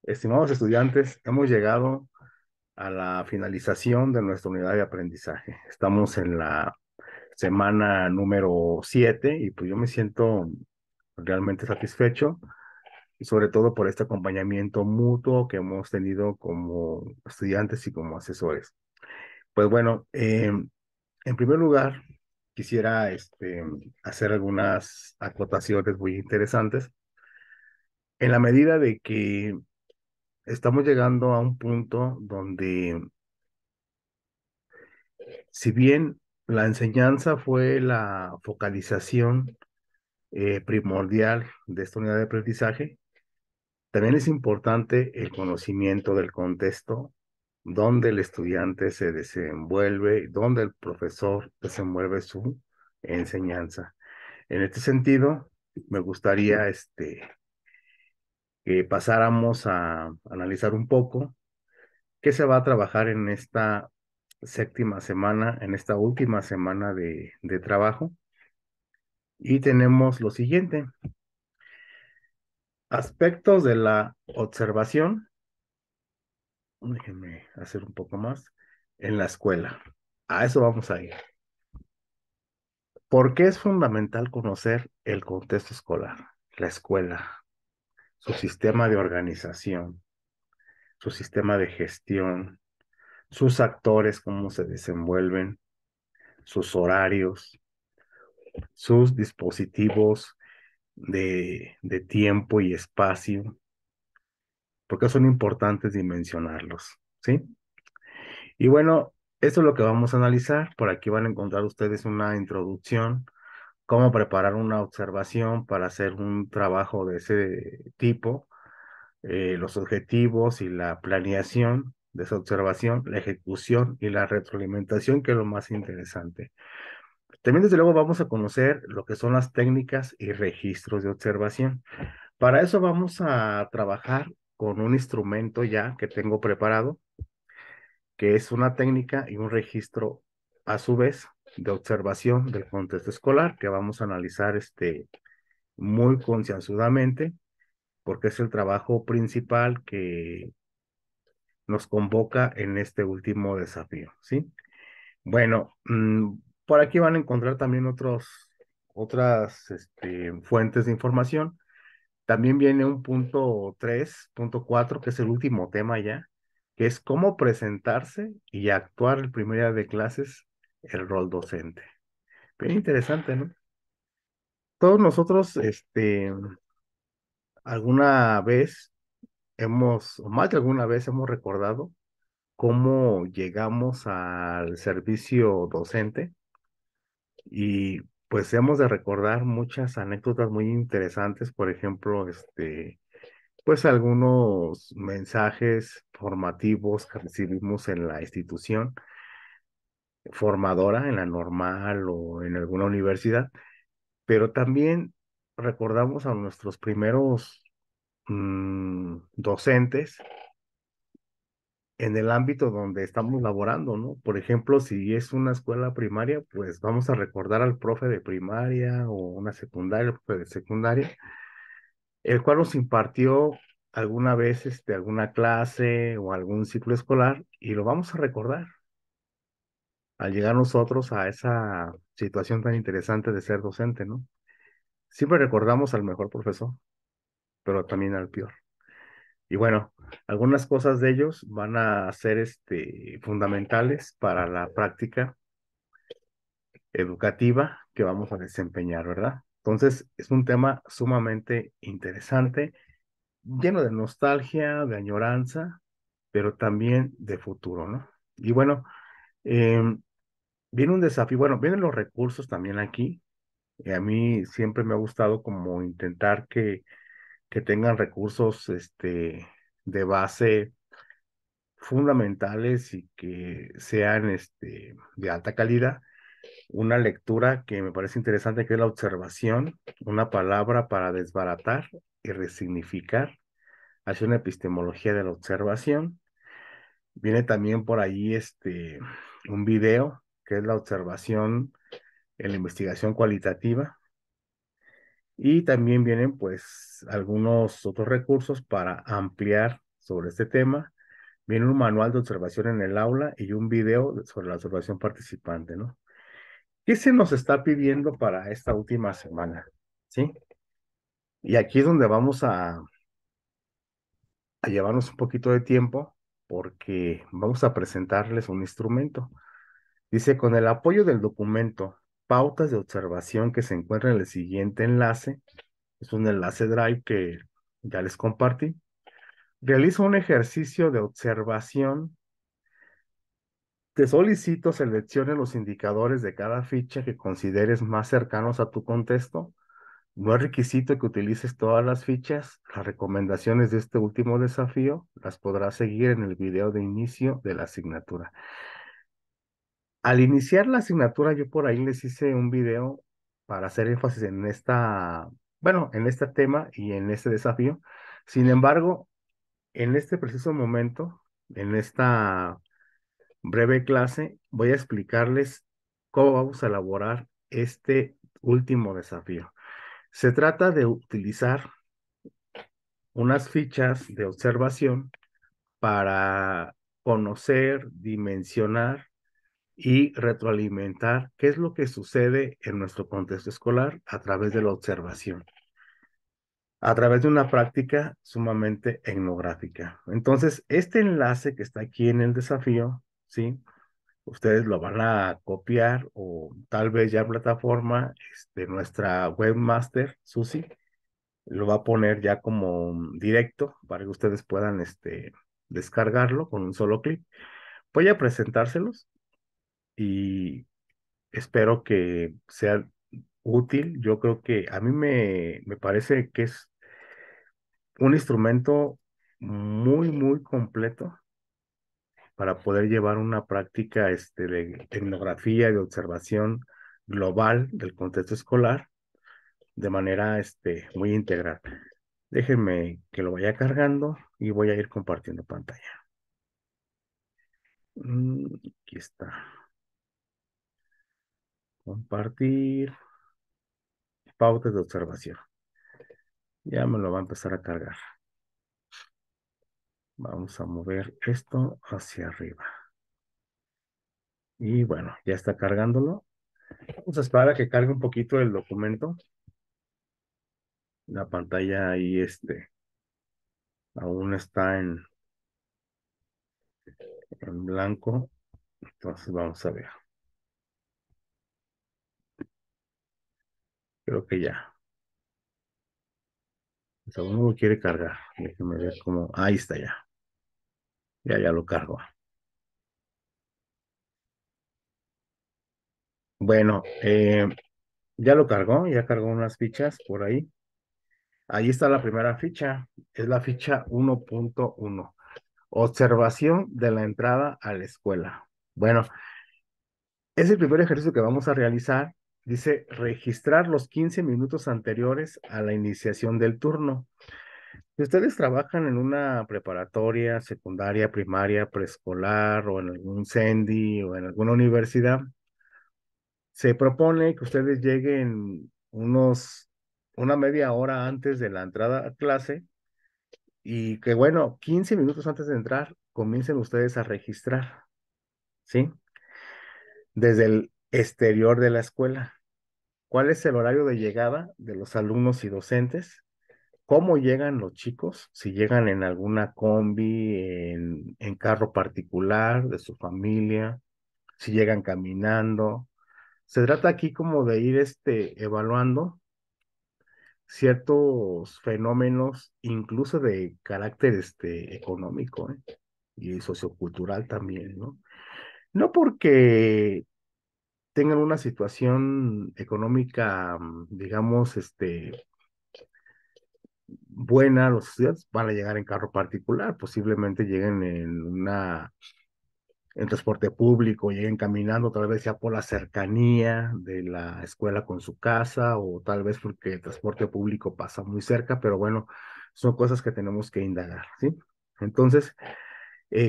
Estimados estudiantes, hemos llegado a la finalización de nuestra unidad de aprendizaje. Estamos en la semana número 7 y pues yo me siento realmente satisfecho y sobre todo por este acompañamiento mutuo que hemos tenido como estudiantes y como asesores. Pues bueno, en primer lugar, quisiera hacer algunas acotaciones muy interesantes en la medida de que estamos llegando a un punto donde, si bien la enseñanza fue la focalización primordial de esta unidad de aprendizaje, también es importante el conocimiento del contexto donde el estudiante se desenvuelve, donde el profesor desenvuelve su enseñanza. En este sentido, me gustaría que pasáramos a analizar un poco qué se va a trabajar en esta séptima semana, en esta última semana de trabajo. Y tenemos lo siguiente: aspectos de la observación. Déjenme hacer un poco más. En la escuela. A eso vamos a ir. ¿Por qué es fundamental conocer el contexto escolar? La escuela, su sistema de organización, su sistema de gestión, sus actores, cómo se desenvuelven, sus horarios, sus dispositivos de tiempo y espacio, porque son importantes dimensionarlos, ¿sí? Y bueno, eso es lo que vamos a analizar. Por aquí van a encontrar ustedes una introducción, cómo preparar una observación para hacer un trabajo de ese tipo, los objetivos y la planeación de esa observación, la ejecución y la retroalimentación, que es lo más interesante. También, desde luego, vamos a conocer lo que son las técnicas y registros de observación. Para eso vamos a trabajar con un instrumento ya que tengo preparado, que es una técnica y un registro a su vez de observación del contexto escolar, que vamos a analizar muy concienzudamente, porque es el trabajo principal que nos convoca en este último desafío, ¿sí? Bueno, por aquí van a encontrar también otras fuentes de información. También viene un punto 3, punto 4, que es el último tema ya, que es cómo presentarse y actuar el primer día de clases, el rol docente. Bien interesante, ¿no? Todos nosotros, alguna vez o más de alguna vez hemos recordado cómo llegamos al servicio docente y pues hemos de recordar muchas anécdotas muy interesantes. Por ejemplo, pues algunos mensajes formativos que recibimos en la institución formadora, en la normal o en alguna universidad, pero también recordamos a nuestros primeros docentes en el ámbito donde estamos laborando, ¿no? Por ejemplo, si es una escuela primaria, pues vamos a recordar al profe de primaria o una secundaria, el profe de secundaria, el cual nos impartió alguna vez alguna clase o algún ciclo escolar y lo vamos a recordar al llegar nosotros a esa situación tan interesante de ser docente, ¿no? Siempre recordamos al mejor profesor, pero también al peor. Y bueno, algunas cosas de ellos van a ser fundamentales para la práctica educativa que vamos a desempeñar, ¿verdad? Entonces, es un tema sumamente interesante, lleno de nostalgia, de añoranza, pero también de futuro, ¿no? Y bueno, em, viene un desafío, bueno, vienen los recursos también aquí. Y a mí siempre me ha gustado como intentar que tengan recursos de base fundamentales y que sean de alta calidad. Una lectura que me parece interesante, que es la observación, una palabra para desbaratar y resignificar. Hace una epistemología de la observación. Viene también por ahí un video, que es la observación en la investigación cualitativa. Y también vienen pues algunos otros recursos para ampliar sobre este tema. Viene un manual de observación en el aula y un video sobre la observación participante, ¿no? ¿Qué se nos está pidiendo para esta última semana? ¿Sí? Y aquí es donde vamos a llevarnos un poquito de tiempo porque vamos a presentarles un instrumento. Dice, con el apoyo del documento, pautas de observación que se encuentra en el siguiente enlace, es un enlace Drive que ya les compartí, realiza un ejercicio de observación. Te solicito selecciones los indicadores de cada ficha que consideres más cercanos a tu contexto. No es requisito que utilices todas las fichas. Las recomendaciones de este último desafío las podrás seguir en el video de inicio de la asignatura. Al iniciar la asignatura, yo por ahí les hice un video para hacer énfasis en bueno, en este tema y en este desafío. Sin embargo, en este preciso momento, en esta breve clase, voy a explicarles cómo vamos a elaborar este último desafío. Se trata de utilizar unas fichas de observación para conocer, dimensionar y retroalimentar qué es lo que sucede en nuestro contexto escolar a través de la observación, a través de una práctica sumamente etnográfica. Entonces, este enlace que está aquí en el desafío, ¿sí? Ustedes lo van a copiar o tal vez ya en plataforma, nuestra webmaster, Susi, lo va a poner ya como directo para que ustedes puedan descargarlo con un solo clic. Voy a presentárselos y espero que sea útil. Yo creo que a mí me parece que es un instrumento muy, muy completo para poder llevar una práctica de etnografía, de observación global del contexto escolar de manera muy integral. Déjenme que lo vaya cargando y voy a ir compartiendo pantalla. Aquí está. Compartir pautas de observación. Ya me lo va a empezar a cargar. Vamos a mover esto hacia arriba. Y bueno, ya está cargándolo. Vamos a esperar a que cargue un poquito el documento. La pantalla ahí aún está en blanco. Entonces vamos a ver. Creo que ya. O sea, uno lo quiere cargar. Déjenme ver cómo. Ahí está ya. Ya lo cargo. Bueno, ya lo cargó, ya cargó unas fichas por ahí. Ahí está la primera ficha. Es la ficha 1.1. Observación de la entrada a la escuela. Bueno, es el primer ejercicio que vamos a realizar. Dice registrar los 15 minutos anteriores a la iniciación del turno. Si ustedes trabajan en una preparatoria, secundaria, primaria, preescolar o en algún CENDI o en alguna universidad, se propone que ustedes lleguen una media hora antes de la entrada a clase y que, bueno, 15 minutos antes de entrar, comiencen ustedes a registrar, ¿sí? Desde el exterior de la escuela. ¿Cuál es el horario de llegada de los alumnos y docentes? ¿Cómo llegan los chicos? Si llegan en alguna combi, en carro particular de su familia, si llegan caminando. Se trata aquí como de ir evaluando ciertos fenómenos, incluso de carácter económico, y sociocultural también, ¿no? No porque tengan una situación económica, digamos, buena, los estudiantes van a llegar en carro particular, posiblemente lleguen en transporte público, lleguen caminando, tal vez sea por la cercanía de la escuela con su casa, o tal vez porque el transporte público pasa muy cerca, pero bueno, son cosas que tenemos que indagar, ¿sí? Entonces,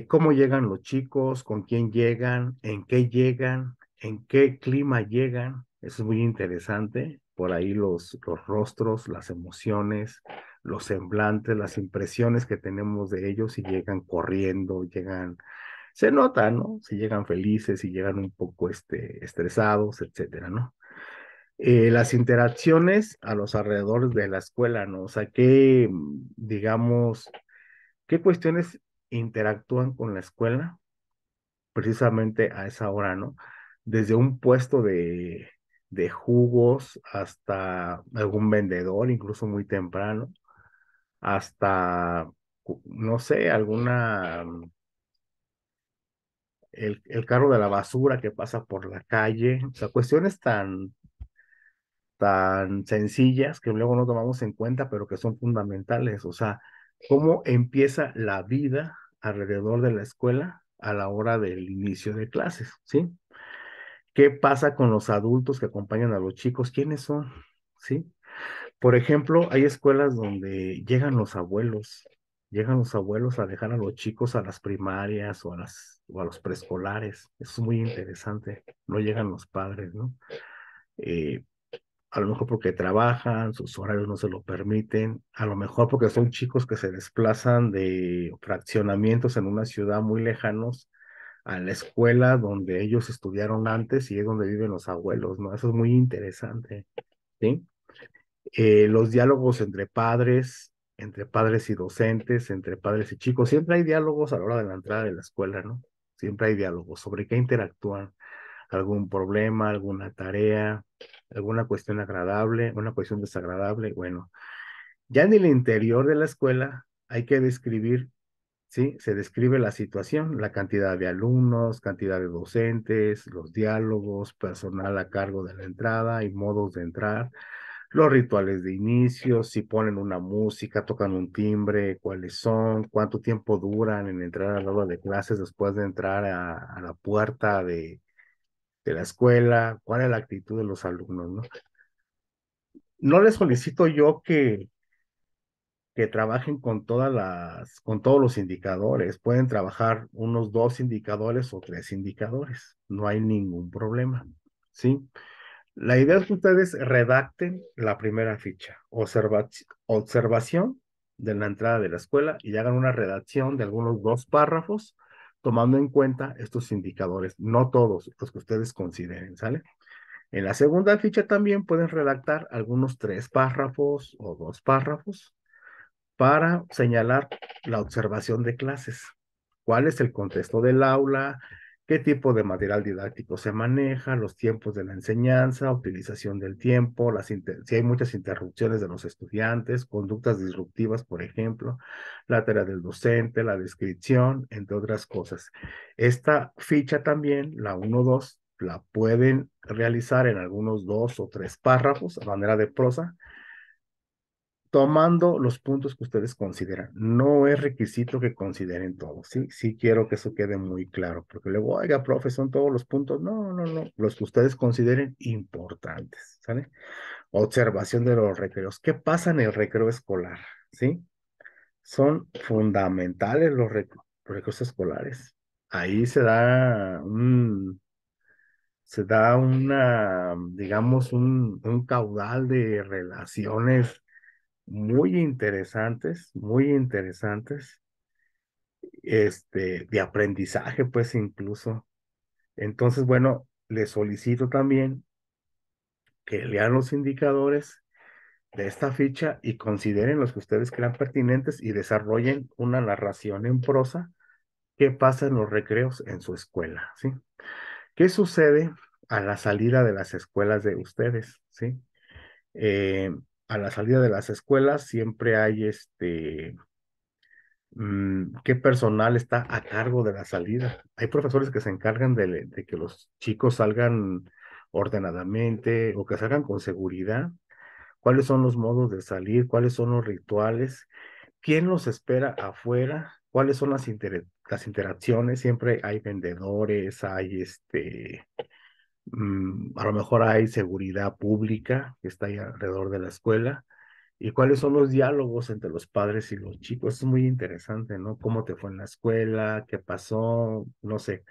¿cómo llegan los chicos? ¿Con quién llegan? ¿En qué llegan? ¿En qué clima llegan? Eso es muy interesante. Por ahí los rostros, las emociones, los semblantes, las impresiones que tenemos de ellos, si llegan corriendo, llegan, se nota, ¿no? Si llegan felices, si llegan un poco estresados, etcétera, ¿no? Las interacciones a los alrededores de la escuela, ¿no? O sea, digamos, qué cuestiones interactúan con la escuela precisamente a esa hora, ¿no? Desde un puesto de jugos hasta algún vendedor, incluso muy temprano, hasta, no sé, el carro de la basura que pasa por la calle, o sea, cuestiones tan sencillas que luego no tomamos en cuenta, pero que son fundamentales, o sea, cómo empieza la vida alrededor de la escuela a la hora del inicio de clases, ¿sí? ¿Qué pasa con los adultos que acompañan a los chicos? ¿Quiénes son? ¿Sí? Por ejemplo, hay escuelas donde llegan los abuelos a dejar a los chicos a las primarias o a los preescolares. Eso es muy interesante. No llegan los padres, ¿no? Eh, a lo mejor porque trabajan, sus horarios no se lo permiten, a lo mejor porque son chicos que se desplazan de fraccionamientos en una ciudad muy lejanos a la escuela donde ellos estudiaron antes y es donde viven los abuelos, ¿no? Eso es muy interesante, ¿sí? Los diálogos entre padres y docentes, entre padres y chicos, siempre hay diálogos a la hora de la entrada de la escuela, ¿no? Siempre hay diálogos sobre qué interactúan, algún problema, alguna tarea, alguna cuestión agradable, una cuestión desagradable. Bueno, ya en el interior de la escuela hay que describir, ¿sí? Se describe la situación, la cantidad de alumnos, cantidad de docentes, los diálogos, personal a cargo de la entrada y modos de entrar, los rituales de inicio, si ponen una música, tocan un timbre, cuáles son, cuánto tiempo duran en entrar a la hora de clases después de entrar a la puerta de la escuela, cuál es la actitud de los alumnos, ¿no? No les solicito yo que trabajen con todos los indicadores. Pueden trabajar unos 2 indicadores o 3 indicadores. No hay ningún problema, ¿sí? La idea es que ustedes redacten la primera ficha, observación de la entrada de la escuela y hagan una redacción de algunos 2 párrafos tomando en cuenta estos indicadores, no todos los que ustedes consideren, ¿sale? En la segunda ficha también pueden redactar algunos 3 párrafos o 2 párrafos para señalar la observación de clases. ¿Cuál es el contexto del aula? ¿Qué tipo de material didáctico se maneja? Los tiempos de la enseñanza, utilización del tiempo, si hay muchas interrupciones de los estudiantes, conductas disruptivas, por ejemplo, la tarea del docente, la descripción, entre otras cosas. Esta ficha también, la 1-2, la pueden realizar en algunos 2 o 3 párrafos a manera de prosa tomando los puntos que ustedes consideran. No es requisito que consideren todos, ¿sí? Sí quiero que eso quede muy claro, porque luego, oiga, profe, son todos los puntos. No, no, no, los que ustedes consideren importantes, ¿sale? Observación de los recreos. ¿Qué pasa en el recreo escolar? ¿Sí? Son fundamentales los recreos escolares. Ahí digamos, un caudal de relaciones muy interesantes, de aprendizaje, pues incluso. Entonces, bueno, les solicito también que lean los indicadores de esta ficha y consideren los que ustedes crean pertinentes y desarrollen una narración en prosa. ¿Qué pasa en los recreos en su escuela? ¿Sí? ¿Qué sucede a la salida de las escuelas de ustedes? ¿Sí? Eh, a la salida de las escuelas siempre hay qué personal está a cargo de la salida. Hay profesores que se encargan de que los chicos salgan ordenadamente o que salgan con seguridad. ¿Cuáles son los modos de salir? ¿Cuáles son los rituales? ¿Quién los espera afuera? ¿Cuáles son las interacciones? Siempre hay vendedores, hay a lo mejor hay seguridad pública que está ahí alrededor de la escuela. ¿Y cuáles son los diálogos entre los padres y los chicos? Eso es muy interesante, ¿no? ¿Cómo te fue en la escuela? ¿Qué pasó? No sé.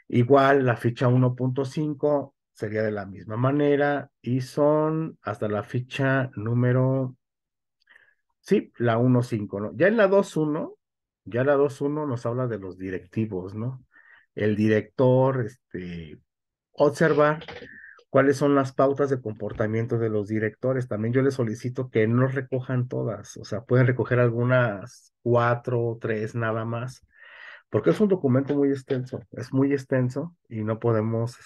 Igual la ficha 1.5 sería de la misma manera y son hasta la ficha número Sí, la 1.5, ¿no? Ya en la 2.1, ya la 2.1 nos habla de los directivos, ¿no? El director, observar cuáles son las pautas de comportamiento de los directores. También yo les solicito que no recojan todas, o sea, pueden recoger algunas cuatro o tres nada más, porque es un documento muy extenso, es muy extenso y no podemos,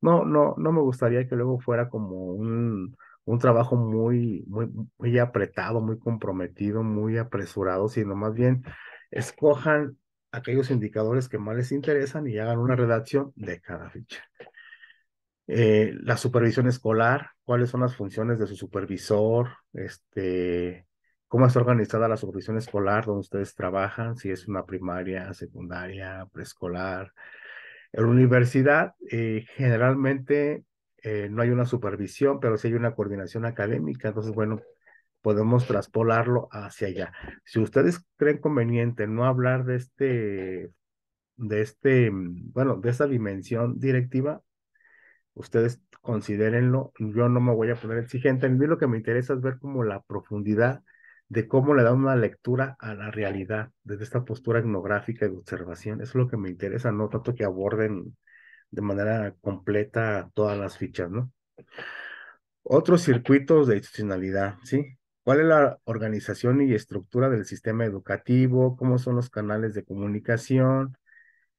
no me gustaría que luego fuera como un trabajo muy apretado, muy comprometido, muy apresurado, sino más bien escojan aquellos indicadores que más les interesan y hagan una redacción de cada ficha. La supervisión escolar, cuáles son las funciones de su supervisor, cómo está organizada la supervisión escolar donde ustedes trabajan, si es una primaria, secundaria, preescolar. En la universidad, generalmente no hay una supervisión, pero sí hay una coordinación académica, entonces, bueno, podemos traspolarlo hacia allá. Si ustedes creen conveniente no hablar bueno, de esta dimensión directiva, ustedes considérenlo, yo no me voy a poner exigente, a mí lo que me interesa es ver como la profundidad de cómo le da una lectura a la realidad desde esta postura etnográfica y de observación, eso es lo que me interesa, no tanto que aborden de manera completa todas las fichas, ¿no? Otros circuitos de institucionalidad, ¿sí? ¿Cuál es la organización y estructura del sistema educativo? ¿Cómo son los canales de comunicación?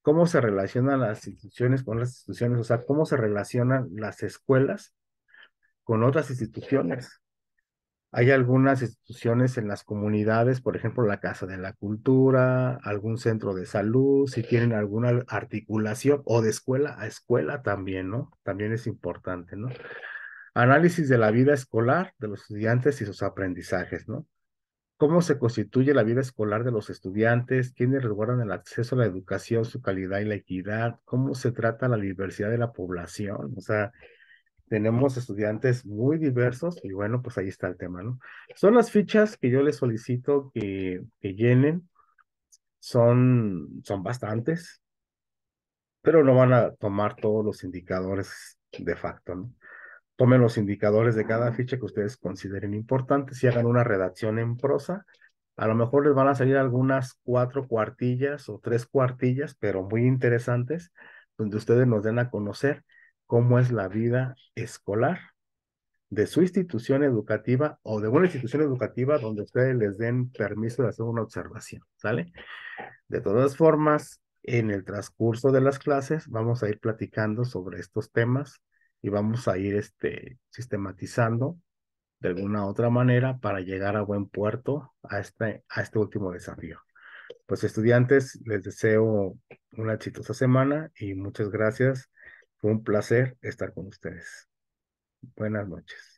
¿Cómo se relacionan las instituciones con las instituciones? O sea, ¿cómo se relacionan las escuelas con otras instituciones? Hay algunas instituciones en las comunidades, por ejemplo, la Casa de la Cultura, algún centro de salud, si tienen alguna articulación o de escuela a escuela también, ¿no? También es importante, ¿no? Análisis de la vida escolar de los estudiantes y sus aprendizajes, ¿no? ¿Cómo se constituye la vida escolar de los estudiantes? ¿Quiénes resguardan el acceso a la educación, su calidad y la equidad? ¿Cómo se trata la diversidad de la población? O sea, tenemos estudiantes muy diversos y bueno, pues ahí está el tema, ¿no? Son las fichas que yo les solicito que llenen, son bastantes, pero no van a tomar todos los indicadores de facto, ¿no? Tomen los indicadores de cada ficha que ustedes consideren importantes y hagan una redacción en prosa. A lo mejor les van a salir algunas cuatro cuartillas o tres cuartillas, pero muy interesantes, donde ustedes nos den a conocer cómo es la vida escolar de su institución educativa o de una institución educativa donde ustedes les den permiso de hacer una observación, ¿sale? De todas formas, en el transcurso de las clases vamos a ir platicando sobre estos temas y vamos a ir sistematizando de alguna otra manera para llegar a buen puerto a este último desafío. Pues estudiantes, les deseo una exitosa semana y muchas gracias. Fue un placer estar con ustedes. Buenas noches.